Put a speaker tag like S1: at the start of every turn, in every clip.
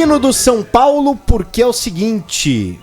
S1: hino do São Paulo, porque é o seguinte: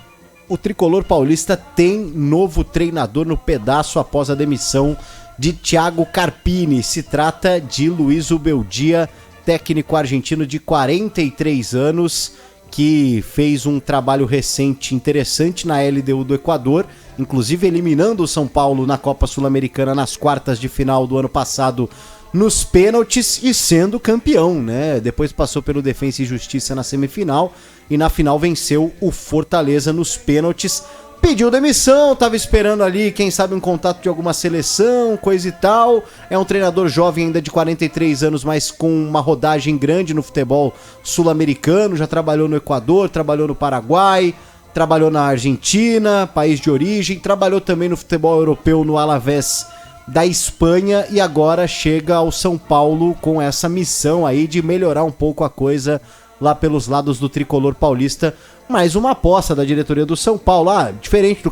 S1: o tricolor paulista tem novo treinador no pedaço após a demissão de Thiago Carpini. Se trata de Luiz Ubeldia, técnico argentino de 43 anos, que fez um trabalho recente interessante na LDU do Equador, inclusive eliminando o São Paulo na Copa Sul-Americana nas quartas de final do ano passado nos pênaltis e sendo campeão, né? Depois passou pelo Defensa e Justiça na semifinal e na final venceu o Fortaleza nos pênaltis. Pediu demissão, tava esperando ali, quem sabe, um contato de alguma seleção, coisa e tal. É um treinador jovem ainda de 43 anos, mas com uma rodagem grande no futebol sul-americano. Já trabalhou no Equador, trabalhou no Paraguai, trabalhou na Argentina, país de origem. Trabalhou também no futebol europeu no Alavés da Espanha e agora chega ao São Paulo com essa missão aí de melhorar um pouco a coisa lá pelos lados do tricolor paulista. Mais uma aposta da diretoria do São Paulo. Diferente do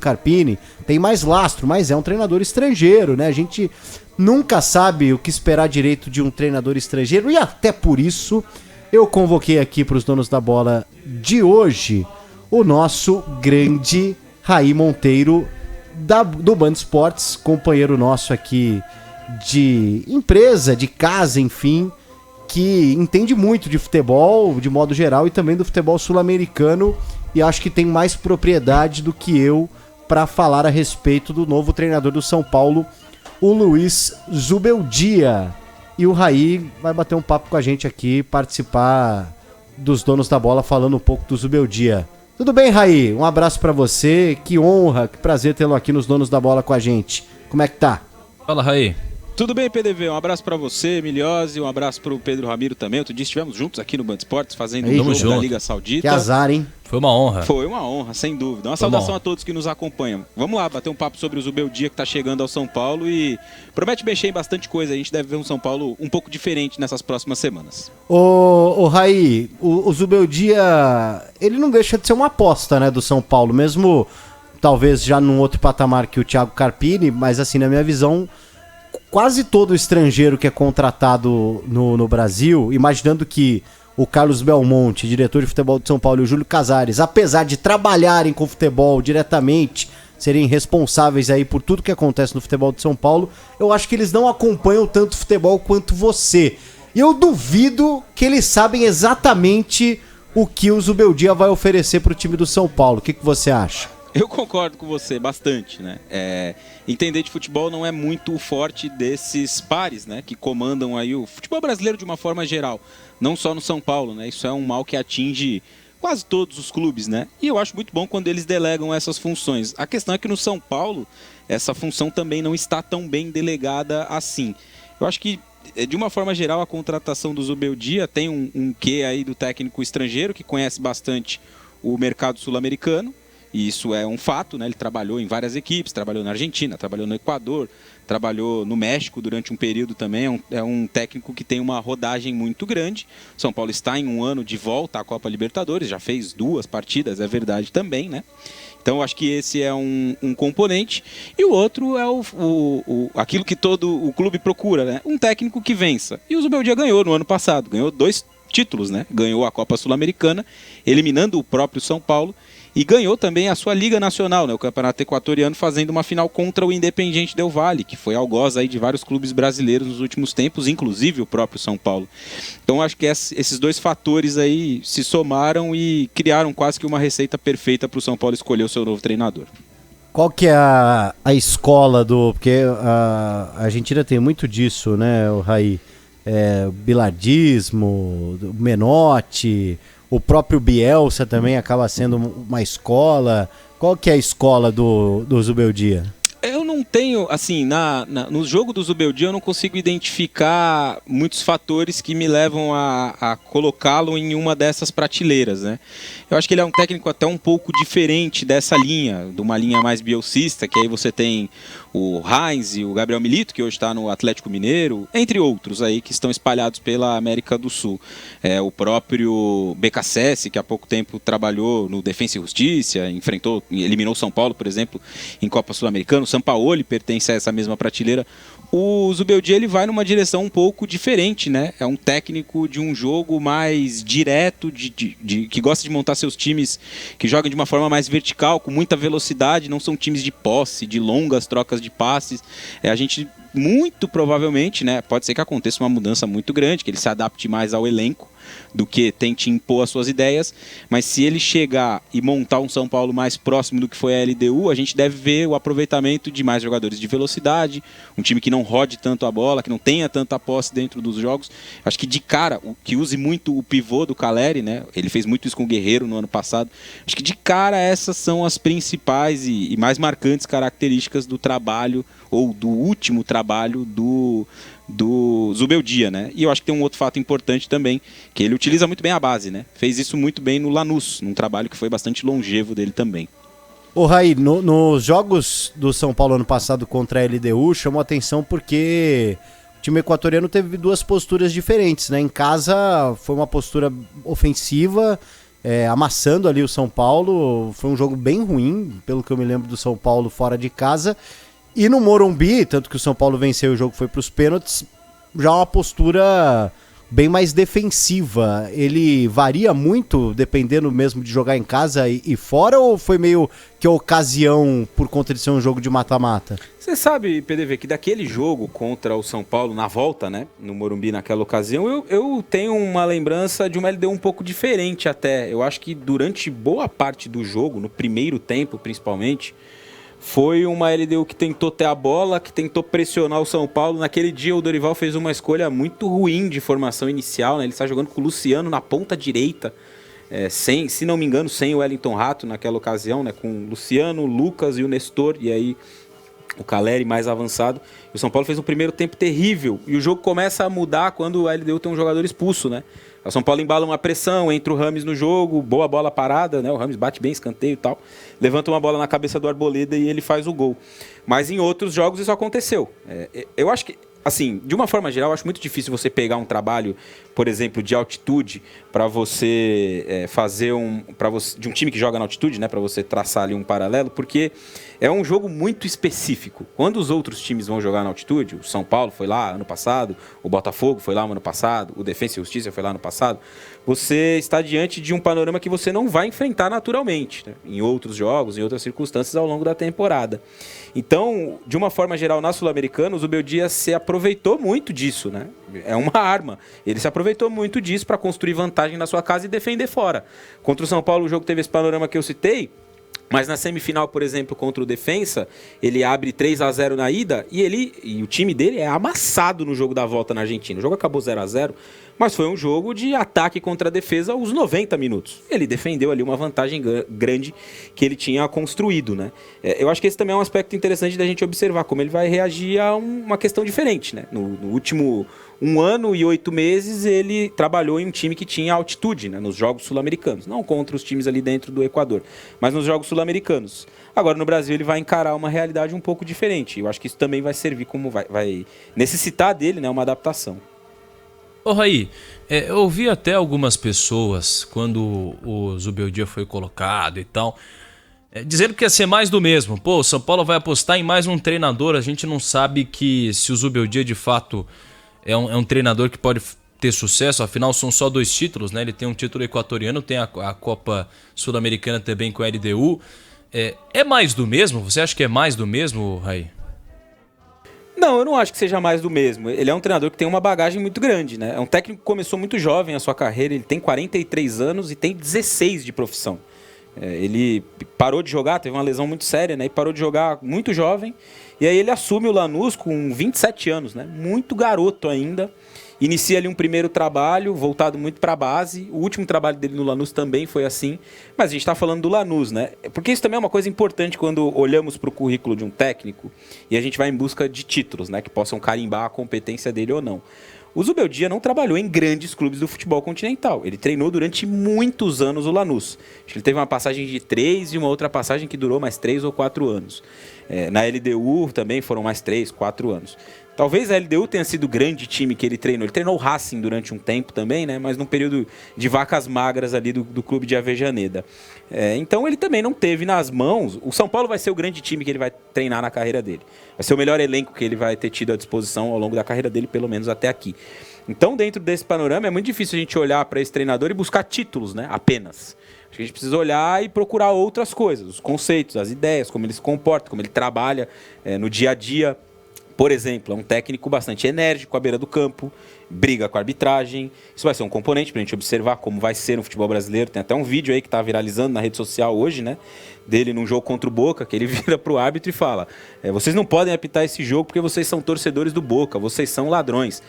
S1: Carpini, tem mais lastro, mas é um treinador estrangeiro, né? A gente nunca sabe o que esperar direito de um treinador estrangeiro e até por isso eu convoquei aqui para os donos da bola de hoje o nosso grande Raí Monteiro, do Band Esportes, companheiro nosso aqui de empresa, de casa, enfim, que entende muito de futebol, de modo geral, e também do futebol sul-americano, e acho que tem mais propriedade do que eu para falar a respeito do novo treinador do São Paulo, o Luiz Zubeldia. E o Raí vai bater um papo com a gente aqui, participar dos donos da bola, falando um pouco do Zubeldia. Tudo bem, Raí? Um abraço pra você, que honra, que prazer tê-lo aqui nos Donos da Bola com a gente. Como é que tá?
S2: Fala, Raí.
S3: Tudo bem, PDV? Um abraço pra você, Miliose, um abraço pro Pedro Ramiro também. Outro dia estivemos juntos aqui no Band Esportes, fazendo um jogo da Liga Saudita.
S1: Que azar, hein?
S2: Foi uma honra.
S3: Foi uma honra, sem dúvida. Uma saudação a todos que nos acompanham. Vamos lá, bater um papo sobre o Zubeldia, que tá chegando ao São Paulo e promete mexer em bastante coisa. A gente deve ver um São Paulo um pouco diferente nessas próximas semanas.
S1: Ô Raí, o Zubeldia, ele não deixa de ser uma aposta, né, do São Paulo, mesmo talvez já num outro patamar que o Thiago Carpini, mas assim, na minha visão, quase todo estrangeiro que é contratado no Brasil, imaginando que o Carlos Belmonte, diretor de futebol de São Paulo, e o Júlio Casares, apesar de trabalharem com futebol diretamente, serem responsáveis aí por tudo que acontece no futebol de São Paulo, eu acho que eles não acompanham tanto futebol quanto você. E eu duvido que eles sabem exatamente o que o Zubeldia vai oferecer para o time do São Paulo. O que você acha?
S3: Eu concordo com você bastante, né? Entender de futebol não é muito o forte desses pares, né? Que comandam aí o futebol brasileiro de uma forma geral, não só no São Paulo, né? Isso é um mal que atinge quase todos os clubes, né? E eu acho muito bom quando eles delegam essas funções. A questão é que no São Paulo, essa função também não está tão bem delegada assim. Eu acho que, de uma forma geral, a contratação do Zubeldia tem um quê aí do técnico estrangeiro, que conhece bastante o mercado sul-americano. E isso é um fato, né? Ele trabalhou em várias equipes, trabalhou na Argentina, trabalhou no Equador, trabalhou no México durante um período também. É um técnico que tem uma rodagem muito grande. São Paulo está em um ano de volta à Copa Libertadores, já fez 2 partidas, é verdade também, né? Então eu acho que esse é um componente. E o outro é aquilo que todo o clube procura, né? Um técnico que vença. E o Zubeldia ganhou no ano passado, ganhou 2 títulos, né? Ganhou a Copa Sul-Americana, eliminando o próprio São Paulo. E ganhou também a sua Liga Nacional, né, o Campeonato Equatoriano, fazendo uma final contra o Independiente Del Valle, que foi algoz aí de vários clubes brasileiros nos últimos tempos, inclusive o próprio São Paulo. Então acho que esses 2 fatores aí se somaram e criaram quase que uma receita perfeita para o São Paulo escolher o seu novo treinador.
S1: Qual que é a escola do... Porque a Argentina tem muito disso, né, o Raí? Bilardismo, Menotti... O próprio Bielsa também acaba sendo uma escola. Qual que é a escola do Zubeldia?
S3: Eu não tenho, assim, no jogo do Zubeldia eu não consigo identificar muitos fatores que me levam a colocá-lo em uma dessas prateleiras, né? Eu acho que ele é um técnico até um pouco diferente dessa linha, de uma linha mais bielcista, que aí você tem o Heinz e o Gabriel Milito, que hoje está no Atlético Mineiro, entre outros aí que estão espalhados pela América do Sul. O próprio BKSS, que há pouco tempo trabalhou no Defensa e Justiça, eliminou o São Paulo, por exemplo, em Copa Sul-Americana. O Sampaoli pertence a essa mesma prateleira. O Zubeldia, ele vai numa direção um pouco diferente, né? É um técnico de um jogo mais direto, que gosta de montar seus times que jogam de uma forma mais vertical, com muita velocidade, não são times de posse, de longas trocas de passes. A gente, muito provavelmente, né? Pode ser que aconteça uma mudança muito grande, que ele se adapte mais ao elenco do que tente impor as suas ideias, mas se ele chegar e montar um São Paulo mais próximo do que foi a LDU, a gente deve ver o aproveitamento de mais jogadores de velocidade, um time que não rode tanto a bola, que não tenha tanta posse dentro dos jogos. Acho que de cara, que use muito o pivô do Caleri, né? Ele fez muito isso com o Guerreiro no ano passado. Acho que de cara essas são as principais e mais marcantes características do trabalho, ou do último trabalho do Zubeldia, né? E eu acho que tem um outro fato importante também, que ele utiliza muito bem a base, né? Fez isso muito bem no Lanús, num trabalho que foi bastante longevo dele também.
S1: Ô Raí, nos jogos do São Paulo ano passado contra a LDU, chamou atenção porque o time equatoriano teve duas posturas diferentes, né? Em casa foi uma postura ofensiva, amassando ali o São Paulo, foi um jogo bem ruim, pelo que eu me lembro do São Paulo fora de casa. E no Morumbi, tanto que o São Paulo venceu e o jogo foi para os pênaltis, já uma postura bem mais defensiva. Ele varia muito, dependendo mesmo de jogar em casa e fora, ou foi meio que a ocasião por conta de ser um jogo de mata-mata?
S2: Você sabe, PDV, que daquele jogo contra o São Paulo, na volta, né, no Morumbi naquela ocasião, eu tenho uma lembrança de uma LDU um pouco diferente até. Eu acho que durante boa parte do jogo, no primeiro tempo principalmente, foi uma LDU que tentou ter a bola, que tentou pressionar o São Paulo. Naquele dia o Dorival fez uma escolha muito ruim de formação inicial, né? Ele está jogando com o Luciano na ponta direita, se não me engano, sem o Wellington Rato naquela ocasião, né? Com o Luciano, o Lucas e o Nestor, e aí o Caleri mais avançado. E o São Paulo fez um primeiro tempo terrível, e o jogo começa a mudar quando o LDU tem um jogador expulso, né? O São Paulo embala uma pressão, entra o Rames no jogo, boa bola parada, né? O Rames bate bem, escanteio e tal. Levanta uma bola na cabeça do Arboleda e ele faz o gol. Mas em outros jogos isso aconteceu. Eu acho que, assim, de uma forma geral, eu acho muito difícil você pegar um trabalho, por exemplo, de altitude, para você fazer de um time que joga na altitude, né? Para você traçar ali um paralelo, porque é um jogo muito específico. Quando os outros times vão jogar na altitude, o São Paulo foi lá ano passado, o Botafogo foi lá ano passado, o Defensa e Justiça foi lá ano passado, você está diante de um panorama que você não vai enfrentar naturalmente, né? Em outros jogos, em outras circunstâncias ao longo da temporada. Então, de uma forma geral, na Sul-Americana, o Zubeldia se aproveitou muito disso, né? É uma arma. Ele se aproveitou muito disso para construir vantagem na sua casa e defender fora. Contra o São Paulo, o jogo teve esse panorama que eu citei, mas na semifinal, por exemplo, contra o Defensa, ele abre 3-0 na ida e o time dele é amassado no jogo da volta na Argentina. O jogo acabou 0-0, mas foi um jogo de ataque contra a defesa aos 90 minutos. Ele defendeu ali uma vantagem grande que ele tinha construído, né? Eu acho que esse também é um aspecto interessante da gente observar, como ele vai reagir a uma questão diferente, né? No último 1 ano e 8 meses, ele trabalhou em um time que tinha altitude, né, nos Jogos Sul-Americanos. Não contra os times ali dentro do Equador, mas nos Jogos Sul-Americanos. Agora, no Brasil, ele vai encarar uma realidade um pouco diferente. Eu acho que isso também vai servir como vai necessitar dele, né, uma adaptação.
S4: Ô Raí, eu ouvi até algumas pessoas, quando o Zubeldia foi colocado e tal, dizendo que ia ser mais do mesmo. Pô, o São Paulo vai apostar em mais um treinador. A gente não sabe que se o Zubeldia de fato é um treinador que pode ter sucesso, afinal são só 2 títulos, né? Ele tem um título equatoriano, tem a Copa Sul-Americana também com a LDU. É mais do mesmo? Você acha que é mais do mesmo, Raí?
S2: Não, eu não acho que seja mais do mesmo. Ele é um treinador que tem uma bagagem muito grande, né? É um técnico que começou muito jovem a sua carreira, ele tem 43 anos e tem 16 de profissão. Ele parou de jogar, teve uma lesão muito séria, né? E parou de jogar muito jovem. E aí ele assume o Lanús com 27 anos, né? Muito garoto ainda. Inicia ali um primeiro trabalho voltado muito para a base. O último trabalho dele no Lanús também foi assim. Mas a gente está falando do Lanús, né? Porque isso também é uma coisa importante quando olhamos para o currículo de um técnico e a gente vai em busca de títulos, né? Que possam carimbar a competência dele ou não. O Zubeldia não trabalhou em grandes clubes do futebol continental. Ele treinou durante muitos anos o Lanús. Acho que ele teve uma passagem de 3 e uma outra passagem que durou mais 3 ou 4 anos. Na LDU também foram mais 3, 4 anos. Talvez a LDU tenha sido o grande time que ele treinou. Ele treinou o Racing durante um tempo também, né? Mas num período de vacas magras ali do clube de Avejaneda. Então ele também não teve nas mãos. O São Paulo vai ser o grande time que ele vai treinar na carreira dele. Vai ser o melhor elenco que ele vai ter tido à disposição ao longo da carreira dele, pelo menos até aqui. Então, dentro desse panorama, é muito difícil a gente olhar para esse treinador e buscar títulos, né? Apenas. Acho que a gente precisa olhar e procurar outras coisas, os conceitos, as ideias, como ele se comporta, como ele trabalha no dia a dia. Por exemplo, é um técnico bastante enérgico à beira do campo, briga com a arbitragem. Isso vai ser um componente para a gente observar como vai ser no futebol brasileiro. Tem até um vídeo aí que está viralizando na rede social hoje, né? Dele num jogo contra o Boca, que ele vira pro árbitro e fala: vocês não podem apitar esse jogo porque vocês são torcedores do Boca, vocês são ladrões.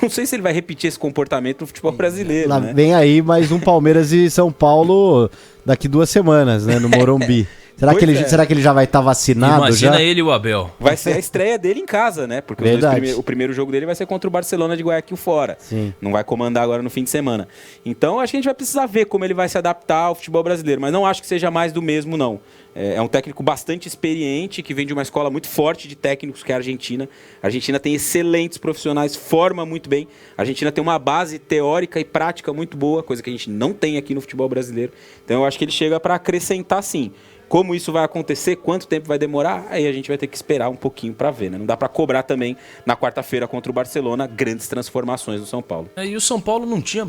S2: Não sei se ele vai repetir esse comportamento no futebol brasileiro,
S1: Lá
S2: né?
S1: vem aí mais um Palmeiras e São Paulo daqui 2 semanas, né, no Morumbi. Será que ele já vai estar vacinado?
S4: Imagina
S1: já?
S4: ele e o Abel.
S2: Vai ser a estreia dele em casa, né? Porque o primeiro jogo dele vai ser contra o Barcelona de Guayaquil fora.
S1: Sim.
S2: Não vai comandar agora no fim de semana. Então, acho que a gente vai precisar ver como ele vai se adaptar ao futebol brasileiro. Mas não acho que seja mais do mesmo, não. É um técnico bastante experiente, que vem de uma escola muito forte de técnicos, que é a Argentina. A Argentina tem excelentes profissionais, forma muito bem. A Argentina tem uma base teórica e prática muito boa, coisa que a gente não tem aqui no futebol brasileiro. Então, eu acho que ele chega para acrescentar, sim. Como isso vai acontecer, quanto tempo vai demorar, aí a gente vai ter que esperar um pouquinho para ver, né? Não dá para cobrar também, na quarta-feira contra o Barcelona, grandes transformações no São Paulo.
S4: E o São Paulo não tinha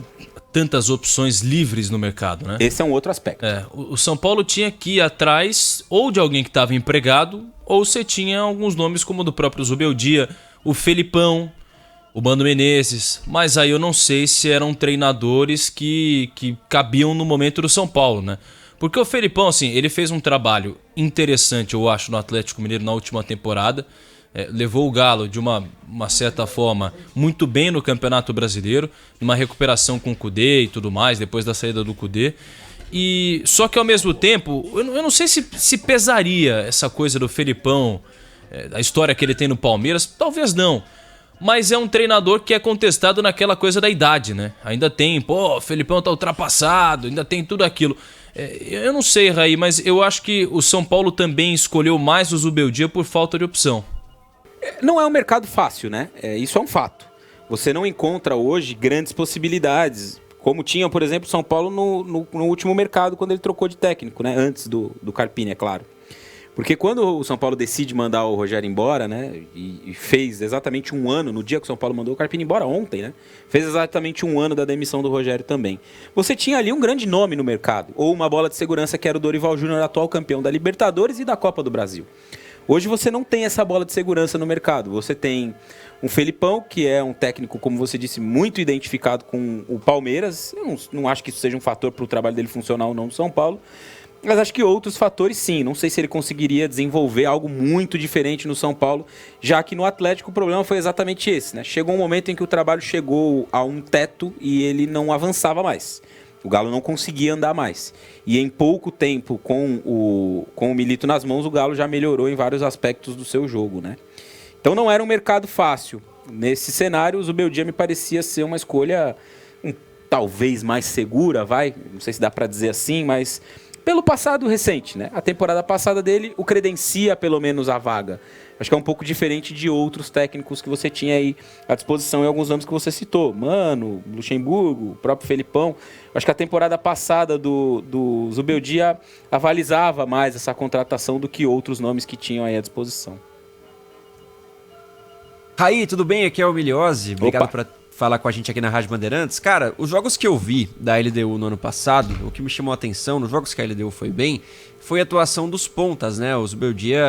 S4: tantas opções livres no mercado, né?
S2: Esse é um outro aspecto.
S4: O São Paulo tinha que ir atrás ou de alguém que estava empregado, ou você tinha alguns nomes como o do próprio Zubeldia, o Felipão, o Mano Menezes, mas aí eu não sei se eram treinadores que cabiam no momento do São Paulo, né? Porque o Felipão, assim, ele fez um trabalho interessante, eu acho, no Atlético Mineiro na última temporada. Levou o Galo, de uma certa forma, muito bem no Campeonato Brasileiro, numa recuperação com o Kudê e tudo mais, depois da saída do Kudê. Só que, ao mesmo tempo, eu não sei se pesaria essa coisa do Felipão, a história que ele tem no Palmeiras, talvez não. Mas é um treinador que é contestado naquela coisa da idade, né? Ainda tem, o Felipão tá ultrapassado, ainda tem tudo aquilo. Eu não sei, Raí, mas eu acho que o São Paulo também escolheu mais o Zubeldia por falta de opção.
S2: Não é um mercado fácil, né? Isso é um fato. Você não encontra hoje grandes possibilidades, como tinha, por exemplo, o São Paulo no último mercado, quando ele trocou de técnico, né? Antes do Carpini, é claro. Porque quando o São Paulo decide mandar o Rogério embora, né? E fez exatamente 1 ano, no dia que o São Paulo mandou o Carpini embora, ontem, né? Fez exatamente 1 ano da demissão do Rogério também. Você tinha ali um grande nome no mercado, ou uma bola de segurança que era o Dorival Júnior, atual campeão da Libertadores e da Copa do Brasil. Hoje você não tem essa bola de segurança no mercado. Você tem um Felipão, que é um técnico, como você disse, muito identificado com o Palmeiras. Eu não acho que isso seja um fator para o trabalho dele funcionar ou não no São Paulo. Mas acho que outros fatores sim. Não sei se ele conseguiria desenvolver algo muito diferente no São Paulo, já que no Atlético o problema foi exatamente esse, né? Chegou um momento em que o trabalho chegou a um teto e ele não avançava mais. O Galo não conseguia andar mais. E em pouco tempo, com o Milito nas mãos, o Galo já melhorou em vários aspectos do seu jogo, né? Então não era um mercado fácil. Nesse cenário, o Zubeldia me parecia ser uma escolha talvez mais segura, não sei se dá para dizer assim, mas pelo passado recente, né? A temporada passada dele o credencia pelo menos a vaga. Acho que é um pouco diferente de outros técnicos que você tinha aí à disposição, e alguns nomes que você citou. Mano, Luxemburgo, o próprio Felipão. Acho que a temporada passada do Zubeldia avalizava mais essa contratação do que outros nomes que tinham aí à disposição.
S5: Raí, tudo bem? Aqui é o Miliose. Obrigado por falar com a gente aqui na Rádio Bandeirantes. Cara, os jogos que eu vi da LDU no ano passado, o que me chamou a atenção nos jogos que a LDU foi bem, foi a atuação dos pontas, né? O Zubeldia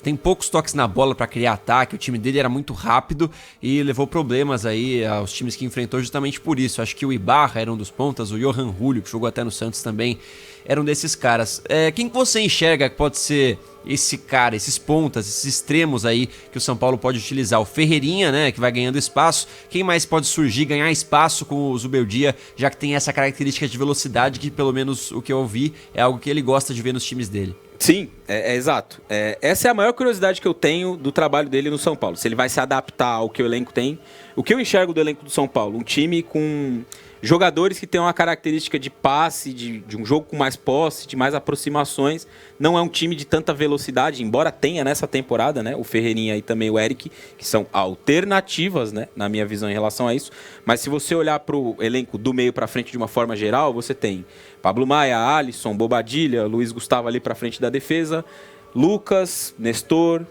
S5: tem poucos toques na bola para criar ataque, o time dele era muito rápido e levou problemas aí aos times que enfrentou justamente por isso. Acho que o Ibarra era um dos pontas, o Johan Julio, que jogou até no Santos também, era um desses caras. Quem que você enxerga que pode ser esse cara, esses pontas, esses extremos aí que o São Paulo pode utilizar? O Ferreirinha, né, que vai ganhando espaço. Quem mais pode surgir, ganhar espaço com o Zubeldia, já que tem essa característica de velocidade que, pelo menos o que eu ouvi, é algo que ele gosta de ver nos times dele?
S2: Sim, exato. Essa é a maior curiosidade que eu tenho do trabalho dele no São Paulo. Se ele vai se adaptar ao que o elenco tem. O que eu enxergo do elenco do São Paulo? Um time com jogadores que têm uma característica de passe, de um jogo com mais posse, de mais aproximações. Não é um time de tanta velocidade, embora tenha nessa temporada, né? O Ferreirinha e também o Eric, que são alternativas, né? Na minha visão em relação a isso. Mas se você olhar para o elenco do meio para frente de uma forma geral, você tem Pablo Maia, Alisson, Bobadilha, Luiz Gustavo ali para frente da defesa, Lucas, Nestor,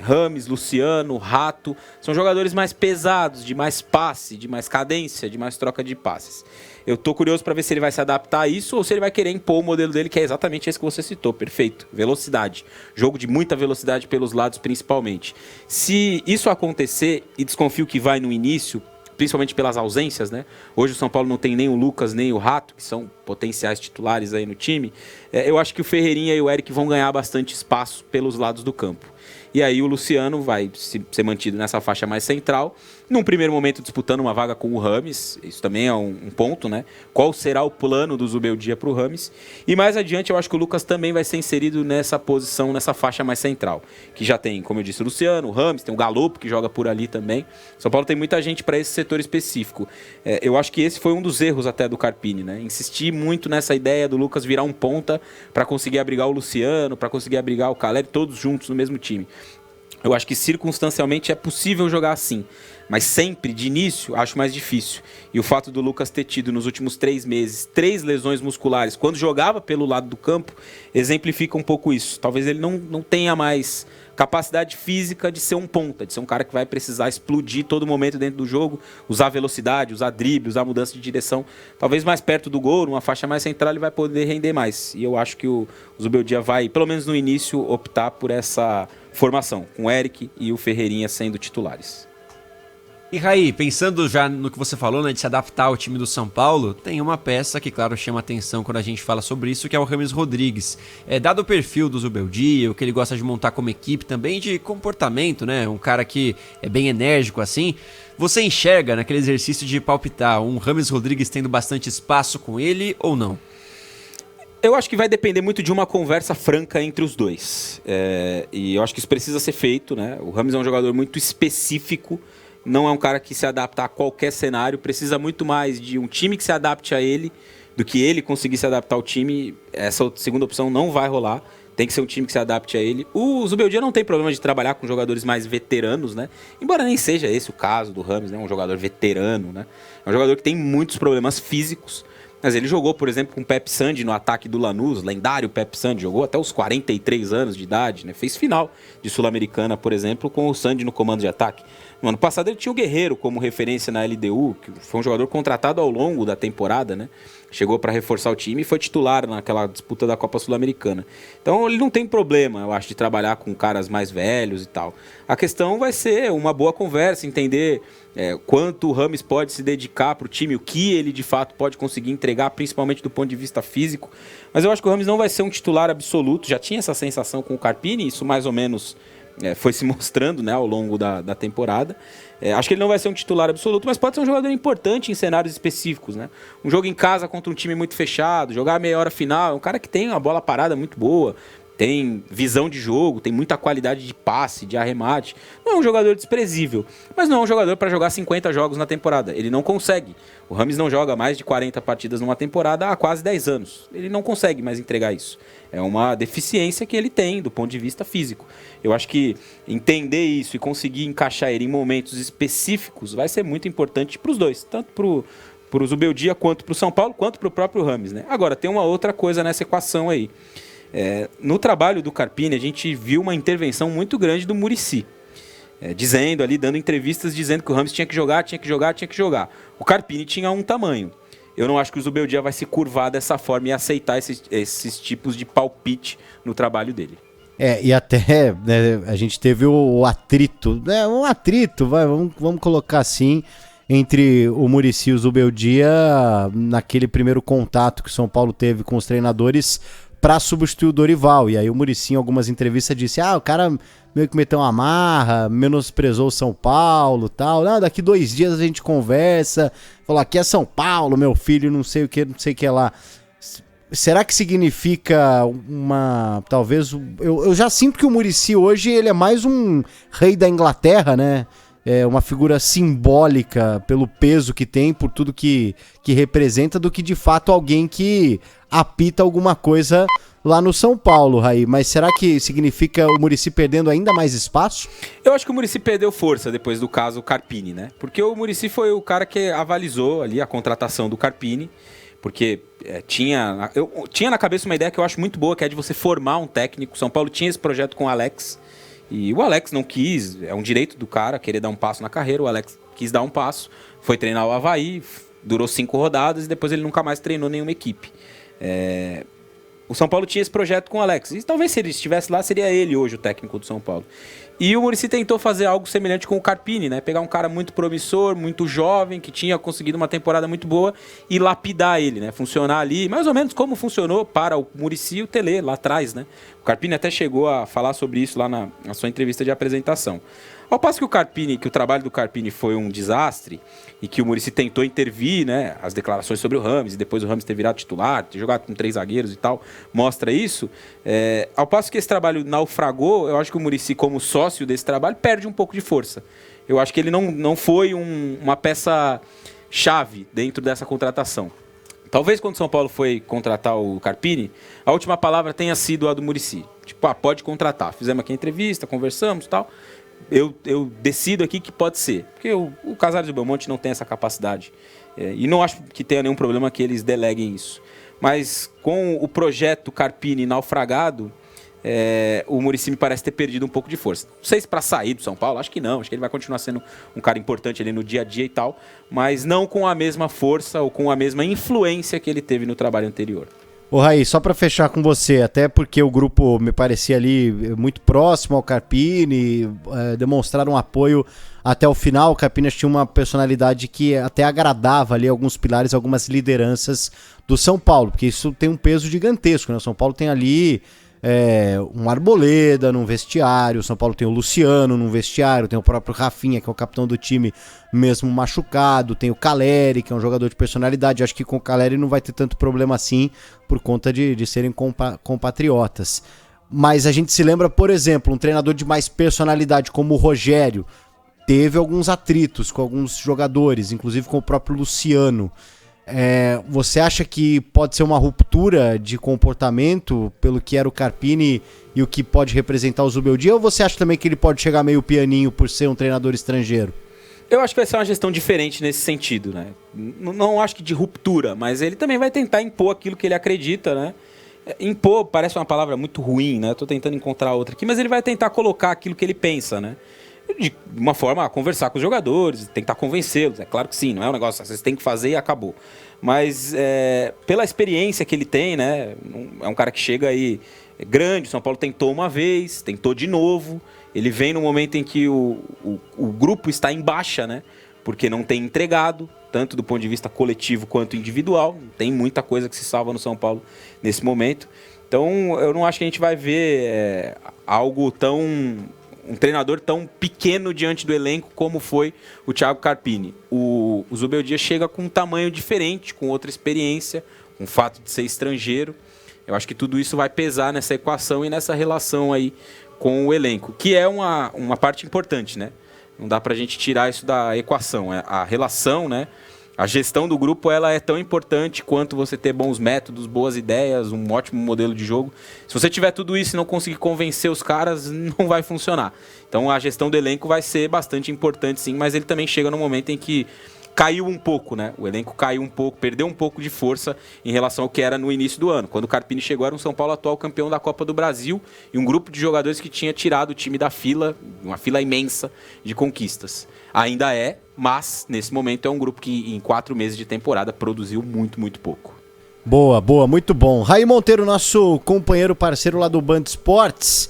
S2: Rames, Luciano, Rato. São jogadores mais pesados, de mais passe, de mais cadência, de mais troca de passes. Eu tô curioso para ver se ele vai se adaptar a isso ou se ele vai querer impor o modelo dele, que é exatamente esse que você citou. Perfeito. Velocidade. Jogo de muita velocidade pelos lados, principalmente. Se isso acontecer, e desconfio que vai no início, principalmente pelas ausências, né? Hoje o São Paulo não tem nem o Lucas, nem o Rato, que são potenciais titulares aí no time. Eu acho que o Ferreirinha e o Eric vão ganhar bastante espaço pelos lados do campo. E aí o Luciano vai ser mantido nessa faixa mais central, num primeiro momento disputando uma vaga com o Rames. Isso também é um ponto, né? Qual será o plano do Zubeldia para o Rames? E mais adiante eu acho que o Lucas também vai ser inserido nessa posição, nessa faixa mais central, que já tem, como eu disse, o Luciano, o Rames, tem o Galopo que joga por ali também. São Paulo tem muita gente para esse setor específico. Eu acho que esse foi um dos erros até do Carpini, né? Insistir muito nessa ideia do Lucas virar um ponta para conseguir abrigar o Luciano, para conseguir abrigar o Caleri, todos juntos no mesmo time. Eu acho que circunstancialmente é possível jogar assim, mas sempre, de início, acho mais difícil. E o fato do Lucas ter tido nos últimos 3 meses 3 lesões musculares, quando jogava pelo lado do campo, exemplifica um pouco isso. Talvez ele não tenha mais capacidade física de ser um ponta, de ser um cara que vai precisar explodir todo momento dentro do jogo, usar velocidade, usar drible, usar mudança de direção. Talvez mais perto do gol, numa faixa mais central, ele vai poder render mais. E eu acho que o Zubeldia vai, pelo menos no início, optar por essa formação, com o Eric e o Ferreirinha sendo titulares.
S5: E Raí, pensando já no que você falou, né, de se adaptar ao time do São Paulo, tem uma peça que, claro, chama atenção quando a gente fala sobre isso, que é o Rames Rodrigues. Dado o perfil do Zubeldia, o que ele gosta de montar como equipe, também de comportamento, né, um cara que é bem enérgico assim, você enxerga naquele exercício de palpitar um Rames Rodrigues tendo bastante espaço com ele ou não?
S2: Eu acho que vai depender muito de uma conversa franca entre os dois. E eu acho que isso precisa ser feito, né? O Rames é um jogador muito específico, não é um cara que se adapta a qualquer cenário, precisa muito mais de um time que se adapte a ele do que ele conseguir se adaptar ao time. Essa segunda opção não vai rolar, tem que ser um time que se adapte a ele. O Zubeldia não tem problema de trabalhar com jogadores mais veteranos, né? Embora nem seja esse o caso do Rames, né? Um jogador veterano, né? É um jogador que tem muitos problemas físicos, mas ele jogou, por exemplo, com o Pepe Sandi no ataque do Lanús, lendário Pepe Sandi, jogou até os 43 anos de idade, né? Fez final de Sul-Americana, por exemplo, com o Sandi no comando de ataque. No ano passado ele tinha o Guerreiro como referência na LDU, que foi um jogador contratado ao longo da temporada, né? Chegou para reforçar o time e foi titular naquela disputa da Copa Sul-Americana. Então ele não tem problema, eu acho, de trabalhar com caras mais velhos e tal. A questão vai ser uma boa conversa, entender quanto o Rames pode se dedicar para o time, o que ele de fato pode conseguir entregar, principalmente do ponto de vista físico. Mas eu acho que o Rames não vai ser um titular absoluto, já tinha essa sensação com o Carpini, isso mais ou menos foi se mostrando, né, ao longo da temporada. Acho que ele não vai ser um titular absoluto, mas pode ser um jogador importante em cenários específicos, né? Um jogo em casa contra um time muito fechado, jogar a meia hora final, é um cara que tem uma bola parada muito boa, tem visão de jogo, tem muita qualidade de passe, de arremate. Não é um jogador desprezível, mas não é um jogador para jogar 50 jogos na temporada. Ele não consegue. O Rames não joga mais de 40 partidas numa temporada há quase 10 anos. Ele não consegue mais entregar isso. É uma deficiência que ele tem do ponto de vista físico. Eu acho que entender isso e conseguir encaixar ele em momentos específicos vai ser muito importante para os dois, tanto para o Zubeldia quanto para o São Paulo, quanto para o próprio Rames, né? Agora, tem uma outra coisa nessa equação aí. No trabalho do Carpini, a gente viu uma intervenção muito grande do Muricy, dizendo ali, dando entrevistas, dizendo que o Rames tinha que jogar. O Carpini tinha um tamanho. Eu não acho que o Zubeldia vai se curvar dessa forma e aceitar esses tipos de palpite no trabalho dele.
S1: E até, né, a gente teve o atrito, vamos colocar assim, entre o Muricy e o Zubeldia naquele primeiro contato que o São Paulo teve com os treinadores para substituir o Dorival. E aí o Muricy em algumas entrevistas disse, o cara meio que meteu uma marra, menosprezou o São Paulo, tal. Não, daqui 2 dias a gente conversa. Falou, aqui é São Paulo, meu filho, não sei o que lá. será que significa talvez... Eu já sinto que o Muricy hoje ele é mais um rei da Inglaterra, né? É uma figura simbólica pelo peso que tem, por tudo que representa, do que de fato alguém que apita alguma coisa lá no São Paulo, Raí. Mas será que significa o Muricy perdendo ainda mais espaço?
S2: Eu acho que o Muricy perdeu força depois do caso Carpini, né? Porque o Muricy foi o cara que avalizou ali a contratação do Carpini, porque eu tinha na cabeça uma ideia que eu acho muito boa, que é de você formar um técnico. São Paulo tinha esse projeto com o Alex, e o Alex não quis, é um direito do cara querer dar um passo na carreira. O Alex quis dar um passo, foi treinar o Avaí, durou 5 rodadas e depois ele nunca mais treinou nenhuma equipe. O São Paulo tinha esse projeto com o Alex, e talvez se ele estivesse lá, seria ele hoje o técnico do São Paulo. E o Muricy tentou fazer algo semelhante com o Carpini, né? Pegar um cara muito promissor, muito jovem, que tinha conseguido uma temporada muito boa, e lapidar ele, né? Funcionar ali, mais ou menos como funcionou para o Muricy e o Tele lá atrás, né? O Carpini até chegou a falar sobre isso lá na sua entrevista de apresentação. Ao passo que o trabalho do Carpini foi um desastre e que o Muricy tentou intervir, né, as declarações sobre o Rames, e depois o Rames ter virado titular, ter jogado com 3 zagueiros e tal, mostra isso. Ao passo que esse trabalho naufragou, eu acho que o Muricy, como sócio desse trabalho, perde um pouco de força. Eu acho que ele não foi uma peça-chave dentro dessa contratação. Talvez quando o São Paulo foi contratar o Carpini, a última palavra tenha sido a do Muricy. Tipo, pode contratar. Fizemos aqui a entrevista, conversamos e tal. Eu decido aqui que pode ser. Porque o Casares e o Belmonte não tem essa capacidade. E não acho que tenha nenhum problema que eles deleguem isso. Mas com o projeto Carpini naufragado, o Muricy me parece ter perdido um pouco de força. Não sei se para sair do São Paulo, acho que não. Acho que ele vai continuar sendo um cara importante ali no dia a dia e tal. Mas não com a mesma força ou com a mesma influência que ele teve no trabalho anterior.
S1: Ô Raí, só para fechar com você, até porque o grupo me parecia ali muito próximo ao Carpini, demonstraram apoio até o final. O Carpini tinha uma personalidade que até agradava ali alguns pilares, algumas lideranças do São Paulo, porque isso tem um peso gigantesco, né? O São Paulo tem ali um Arboleda num vestiário, o São Paulo tem o Luciano num vestiário, tem o próprio Rafinha, que é o capitão do time, mesmo machucado, tem o Caleri, que é um jogador de personalidade. Acho que com o Caleri não vai ter tanto problema assim, por conta de serem compatriotas. Mas a gente se lembra, por exemplo, um treinador de mais personalidade como o Rogério, teve alguns atritos com alguns jogadores, inclusive com o próprio Luciano. Você acha que pode ser uma ruptura de comportamento pelo que era o Carpini e o que pode representar o Zubeldia, ou você acha também que ele pode chegar meio pianinho por ser um treinador estrangeiro?
S2: Eu acho que vai ser uma gestão diferente nesse sentido, né? Não acho que de ruptura, mas ele também vai tentar impor aquilo que ele acredita, né? Impor parece uma palavra muito ruim, né? Tô tentando encontrar outra aqui, mas ele vai tentar colocar aquilo que ele pensa, né? De uma forma a conversar com os jogadores, tentar convencê-los. É claro que sim, não é um negócio que vocês têm que fazer e acabou. Mas pela experiência que ele tem, né? É um cara que chega aí grande. O São Paulo tentou uma vez, tentou de novo. Ele vem no momento em que o grupo está em baixa, né? Porque não tem entregado, tanto do ponto de vista coletivo quanto individual. Tem muita coisa que se salva no São Paulo nesse momento. Então eu não acho que a gente vai ver algo tão... um treinador tão pequeno diante do elenco como foi o Thiago Carpini. O Zubeldia chega com um tamanho diferente, com outra experiência, com o fato de ser estrangeiro. Eu acho que tudo isso vai pesar nessa equação e nessa relação aí com o elenco, que é uma parte importante, né? Não dá pra gente tirar isso da equação. A relação, né? A gestão do grupo, ela é tão importante quanto você ter bons métodos, boas ideias, um ótimo modelo de jogo. Se você tiver tudo isso e não conseguir convencer os caras, não vai funcionar. Então a gestão do elenco vai ser bastante importante, sim, mas ele também chega no momento em que caiu um pouco, né? O elenco caiu um pouco, perdeu um pouco de força em relação ao que era no início do ano. Quando o Carpini chegou, era um São Paulo atual campeão da Copa do Brasil e um grupo de jogadores que tinha tirado o time da fila, uma fila imensa de conquistas. Ainda mas nesse momento é um grupo que em 4 meses de temporada produziu muito, muito pouco.
S1: Boa, muito bom. Raí Monteiro, nosso companheiro parceiro lá do Band Esportes.